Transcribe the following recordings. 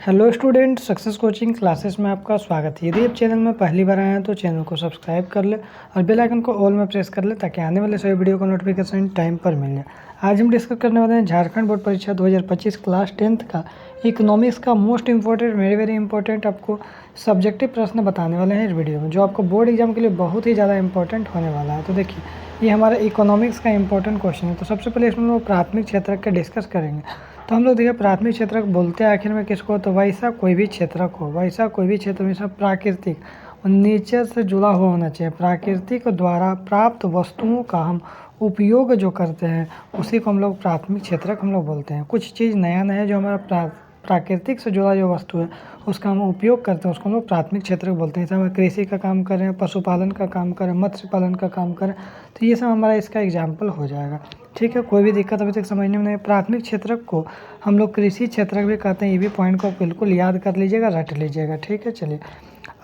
Hello student, success coaching classes में आपका स्वागत है। यदि आप चैनल में पहली बार आए हैं तो चैनल को सब्सक्राइब कर ले और बेल आइकन को ऑल में प्रेस कर ले ताकि आने वाले सभी वीडियो का नोटिफिकेशन टाइम पर मिल जाए। आज हम डिस्कस करने वाले हैं झारखंड बोर्ड परीक्षा 2025 क्लास 10th का इकोनॉमिक्स का मोस्ट इंपॉर्टेंट वेरी इंपॉर्टेंट आपको सब्जेक्टिव प्रश्न बताने वाले हैं इस वीडियो में, जो आपको बोर्ड एग्जाम के लिए बहुत ही ज़्यादा इंपॉर्टेंट होने वाला है। तो देखिए, ये हमारा इकोनॉमिक्स का इंपॉर्टेंट क्वेश्चन है। तो सबसे पहले इसमें लोग प्राथमिक क्षेत्र का डिस्कस करेंगे। तो हम लोग देखिए, प्राथमिक क्षेत्रक बोलते हैं आखिर में किसको? तो वैसा कोई भी क्षेत्रक हो, वैसा कोई भी क्षेत्र में सब प्राकृतिक और नेचर से जुड़ा हुआ होना चाहिए। प्राकृतिक द्वारा प्राप्त वस्तुओं का हम उपयोग जो करते हैं उसी को हम लोग प्राथमिक क्षेत्रक हम लोग बोलते हैं। कुछ चीज़ नया नया जो हमारा प्राकृतिक से जुड़ा जो वस्तु है उसका हम उपयोग करते हैं उसको हम लोग प्राथमिक क्षेत्र बोलते हैं। जैसे हम कृषि का काम करें, पशुपालन का काम करें, मत्स्य पालन का काम करें, तो ये सब हमारा इसका एग्जाम्पल हो जाएगा। ठीक है, कोई भी दिक्कत अभी तक समझने में नहीं। प्राथमिक क्षेत्रक को हम लोग कृषि क्षेत्रक भी कहते हैं। ये भी पॉइंट को बिल्कुल याद कर लीजिएगा, रट लीजिएगा। ठीक है, चलिए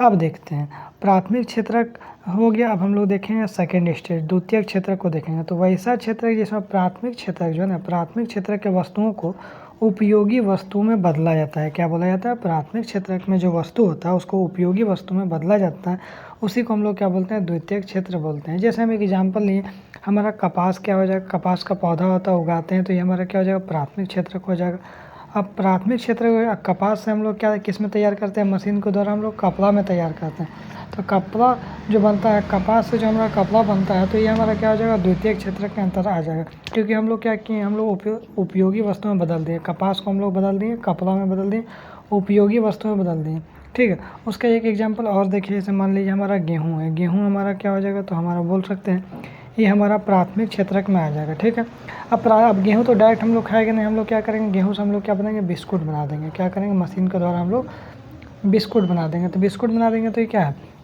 अब देखते हैं। प्राथमिक क्षेत्रक हो गया। अब हम लोग देखेंगे सेकेंड स्टेज, द्वितीय क्षेत्रक को देखेंगे। तो वैसा क्षेत्र जिसमें प्राथमिक क्षेत्रक जो है ना, प्राथमिक क्षेत्रक के वस्तुओं को उपयोगी वस्तु में बदला जाता है। क्या बोला जाता है? प्राथमिक क्षेत्रक में जो वस्तु होता है उसको उपयोगी वस्तु में बदला जाता है, उसी को हम लोग क्या बोलते हैं? द्वितीय क्षेत्र बोलते हैं। जैसे हम एक एग्जाम्पल लिए, हमारा कपास क्या हो जाएगा? कपास का पौधा होता है, उगाते हैं, तो ये हमारा क्या हो जाएगा? प्राथमिक क्षेत्रक हो जाएगा। अब प्राथमिक क्षेत्र कपास से हम लोग क्या किस में तैयार करते हैं? मशीन के द्वारा हम लोग कपड़ा में तैयार करते हैं। तो कपड़ा जो बनता है कपास से, जो हमारा कपड़ा बनता है, तो ये हमारा क्या हो जाएगा? द्वितीय क्षेत्र के अंतर आ जाएगा। क्योंकि हम लोग क्या किए, हम लोग उपयोगी वस्तु में बदल दिए। कपास को हम लोग बदल दिए, कपड़ा में बदल दिए, उपयोगी वस्तु में बदल दिए। ठीक है, उसका एक एग्जाम्पल और देखिए। जैसे मान लीजिए हमारा गेहूँ है, गेहूँ हमारा क्या हो जाएगा? तो हमारा बोल सकते हैं ये हमारा प्राथमिक क्षेत्रक में आ जाएगा। ठीक है, अब गेहूँ तो डायरेक्ट हम लोग खाएंगे नहीं। हम लोग क्या करेंगे? गेहूँ से हम लोग क्या बनाएंगे? बिस्कुट बना देंगे। क्या करेंगे? मशीन के द्वारा हम लोग बिस्कुट बना देंगे। तो बिस्कुट बना देंगे तो ये क्या है?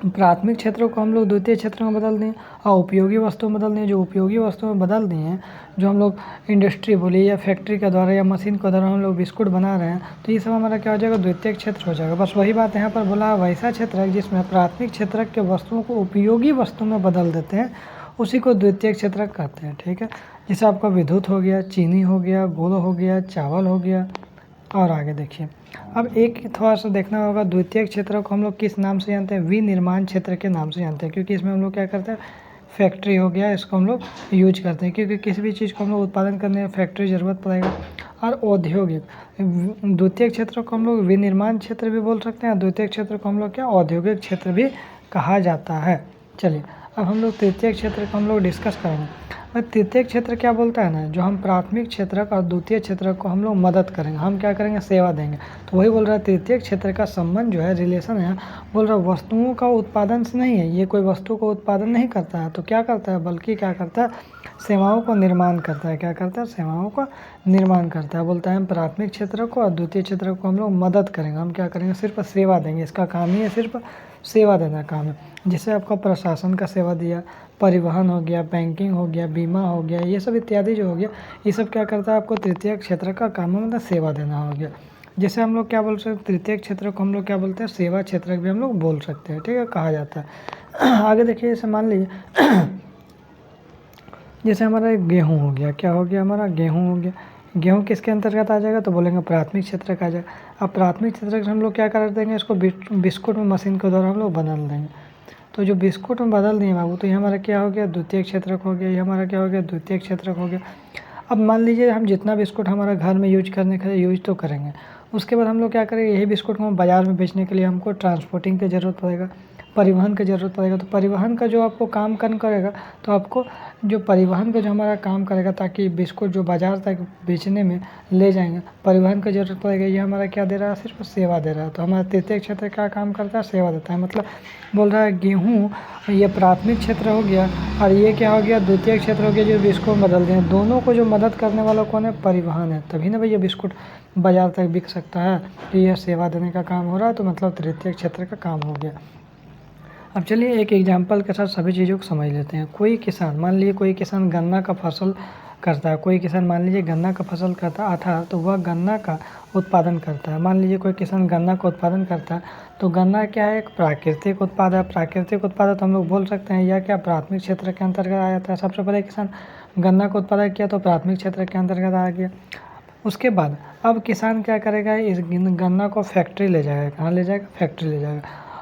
प्राथमिक क्षेत्रों को हम लोग द्वितीय क्षेत्र में बदल दिए और उपयोगी वस्तु में बदल दिए। जो उपयोगी वस्तु में बदल दिए हैं, जो हम लोग इंडस्ट्री बोली या फैक्ट्री के द्वारा या मशीन के द्वारा हम लोग बिस्कुट बना रहे हैं, तो ये सब हमारा क्या हो जाएगा? द्वितीय क्षेत्र हो जाएगा। बस वही बात यहाँ पर बोला, वैसा क्षेत्र है जिसमें प्राथमिक क्षेत्र के वस्तुओं को उपयोगी वस्तु में बदल देते हैं, उसी को द्वितीय क्षेत्र कहते हैं। ठीक है, जैसे आपका विद्युत हो गया, चीनी हो गया, गुड़ हो गया, चावल हो गया। और आगे देखिए, अब एक थोड़ा सा देखना होगा, द्वितीय क्षेत्र को हम लोग किस नाम से जानते हैं? विनिर्माण क्षेत्र के नाम से जानते हैं। क्योंकि इसमें हम लोग क्या करते हैं? फैक्ट्री हो गया, इसको हम लोग यूज करते हैं। क्योंकि किसी भी चीज़ को हम लोग उत्पादन करने में फैक्ट्री ज़रूरत पड़ेगा। और औद्योगिक, द्वितीय क्षेत्र को हम लोग विनिर्माण क्षेत्र भी बोल सकते हैं। द्वितीय क्षेत्र को हम लोग क्या औद्योगिक क्षेत्र भी कहा जाता है। चलिए, अब हम लोग तृतीय क्षेत्र को हम लोग डिस्कस करेंगे। तृतीय क्षेत्र क्या बोलता है ना, जो हम प्राथमिक क्षेत्र और द्वितीय क्षेत्र को हम लोग मदद करेंगे, हम क्या करेंगे? सेवा देंगे। तो वही बोल रहा है, तृतीय क्षेत्र का संबंध जो है, रिलेशन है, बोल रहा है वस्तुओं का उत्पादन से नहीं है। ये कोई वस्तु को उत्पादन नहीं करता है, तो क्या करता है? बल्कि क्या करता है? सेवाओं को निर्माण करता है। क्या करता है? सेवाओं का निर्माण करता है। बोलता है हम प्राथमिक क्षेत्र को और द्वितीय क्षेत्र को हम लोग मदद करेंगे। हम क्या करेंगे? सिर्फ सेवा देंगे। इसका काम ही है सिर्फ सेवा देना काम है। जैसे आपका प्रशासन का सेवा दिया, परिवहन हो गया, बैंकिंग हो गया, बीमा हो गया, ये सब इत्यादि जो हो गया, ये सब क्या करता है? आपको तृतीय क्षेत्र का काम है, मतलब सेवा देना हो गया। जैसे हम लोग क्या बोल सकते हैं? तृतीय क्षेत्र को हम लोग क्या बोलते हैं? सेवा क्षेत्र भी हम लोग बोल सकते हैं। ठीक है, कहा जाता है। आगे देखिए, जैसे मान लीजिए जैसे हमारा गेहूँ हो गया। क्या हो गया? हमारा गेहूँ हो गया। गेहूँ किसके अंतर्गत आ जाएगा? तो बोलेंगे प्राथमिक क्षेत्र का आ जाएगा। अब प्राथमिक क्षेत्र से हम लोग क्या कर देंगे? इसको बिस्कुट में मशीन के द्वारा हम लोग बदल देंगे। तो जो बिस्कुट में बदल दिए बाबू, तो ये हमारा क्या हो गया? द्वितीय क्षेत्रक हो गया। ये हमारा क्या हो गया? द्वितीय क्षेत्रक हो गया। अब मान लीजिए हम जितना बिस्कुट हमारा घर में यूज करने के लिए यूज तो करेंगे, उसके बाद हम लोग क्या करेंगे? यही बिस्कुट को हम बाज़ार में बेचने के लिए हमको ट्रांसपोर्टिंग की ज़रूरत पड़ेगा, परिवहन की ज़रूरत पड़ेगा। तो परिवहन का जो आपको काम करेगा, तो आपको जो परिवहन का जो हमारा काम करेगा, ताकि बिस्कुट जो बाज़ार तक बेचने में ले जाएंगे, परिवहन की ज़रूरत पड़ेगा। ये हमारा क्या दे रहा है? सिर्फ सेवा दे रहा है। तो हमारा तृतीय क्षेत्र क्या काम करता है? सेवा देता है। मतलब बोल रहा है गेहूँ ये प्राथमिक क्षेत्र हो गया और ये क्या हो गया? द्वितीय क्षेत्र हो गया, जो बिस्कुट बदल दें। दोनों को जो मदद करने वाला कौन है? परिवहन है। तभी ना भैया बिस्कुट बाज़ार तक बिक सकता है। तो यह सेवा देने का काम हो रहा है, तो मतलब तृतीय क्षेत्र का काम हो गया। अब चलिए एक एग्जाम्पल के साथ सभी चीज़ों को समझ लेते हैं। कोई किसान, मान लीजिए कोई किसान गन्ना का फसल करता है। कोई किसान मान लीजिए गन्ना का फसल करता था, तो वह गन्ना का उत्पादन करता है। मान लीजिए कोई किसान गन्ना का उत्पादन करता है, तो गन्ना क्या है? एक प्राकृतिक उत्पाद है। प्राकृतिक उत्पाद तो हम लोग बोल सकते हैं यह क्या प्राथमिक क्षेत्र के अंतर्गत आ जाता है। सबसे पहले किसान गन्ना का उत्पादन किया तो प्राथमिक क्षेत्र के अंतर्गत आ गया। उसके बाद अब किसान क्या करेगा, इस गन्ना को फैक्ट्री ले जाएगा। कहाँ ले जाएगा? फैक्ट्री ले जाएगा।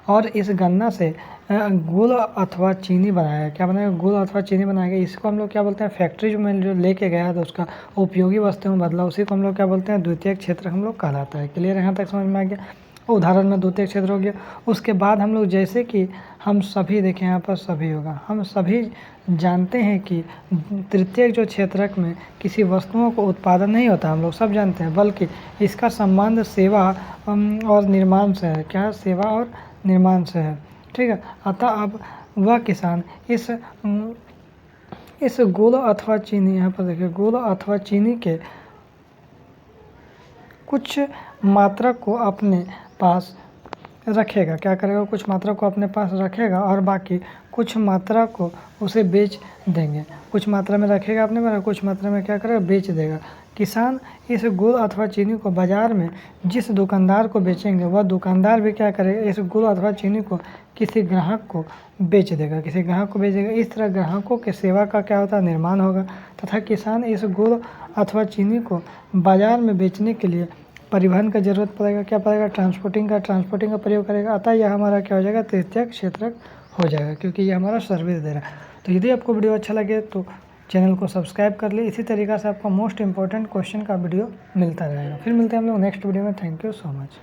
और इस गन्ना से गुड़ अथवा चीनी बनाएगा। क्या बनाएगा? गुड़ अथवा चीनी बनाएगा। इसको हम लोग क्या बोलते हैं? फैक्ट्री जो मैं जो लेके गया तो उसका उपयोगी वस्तुओं में बदला, उसी को हम लोग क्या बोलते हैं? द्वितीयक क्षेत्र हम लोग कहलाता है। क्लियर, यहाँ तक समझ में आ गया? उदाहरण में द्वितीयक क्षेत्र हो गया। उसके बाद हम लोग जैसे कि हम सभी देखें, यहाँ पर सभी होगा, हम सभी जानते हैं कि तृतीयक जो क्षेत्रक में किसी वस्तुओं को उत्पादन नहीं होता, हम लोग सब जानते हैं, बल्कि इसका संबंध सेवा और निर्माण से है। क्या? सेवा और निर्माण से है। ठीक है। अतः अब वह किसान इस गुड़ अथवा चीनी, यहाँ पर देखिए, गुड़ अथवा चीनी के कुछ मात्रा को अपने पास रखेगा। क्या करेगा? कुछ मात्रा को अपने पास रखेगा और बाकी कुछ मात्रा को उसे बेच देंगे। कुछ मात्रा में रखेगा अपने पास, कुछ मात्रा में क्या करेगा? बेच देगा। किसान इस गुड़ अथवा चीनी को बाज़ार में जिस दुकानदार को बेचेंगे, वह दुकानदार भी क्या करेगा? इस गुड़ अथवा चीनी को किसी ग्राहक को बेच देगा। किसी ग्राहक को बेच देगा। इस तरह ग्राहकों के सेवा का क्या होता है? निर्माण होगा। तथा किसान इस गुड़ अथवा चीनी को बाज़ार में बेचने के लिए परिवहन का जरूरत पड़ेगा। क्या पड़ेगा? ट्रांसपोर्टिंग का प्रयोग करेगा। अतः यह हमारा क्या हो जाएगा? तृतीयक क्षेत्रक हो जाएगा, क्योंकि ये हमारा सर्विस दे रहा है। तो यदि आपको वीडियो अच्छा लगे तो चैनल को सब्सक्राइब कर ले। इसी तरीक़े से आपको मोस्ट इंपॉर्टेंट क्वेश्चन का वीडियो मिलता रहेगा। फिर मिलते हैं हम लोग नेक्स्ट वीडियो में। Thank you so much.